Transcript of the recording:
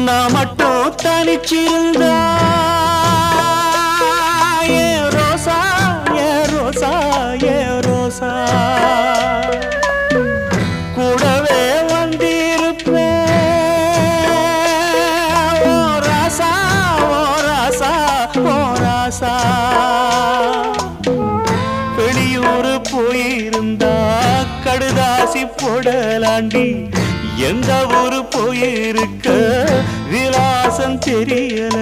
நான் மட்டும் தனிச்சிருந்தா ஏ ரோசா ஏ ரோசா ஏ ரோசா கூடவே வந்திருப்பேன் ஓ ராசா ஓ ராசா ஓ ராசா வெளியூர் போயிருந்தா கடுதாசி போடலாண்டி எந்த ஊரு போயிருக்க விலாசம் தெரியல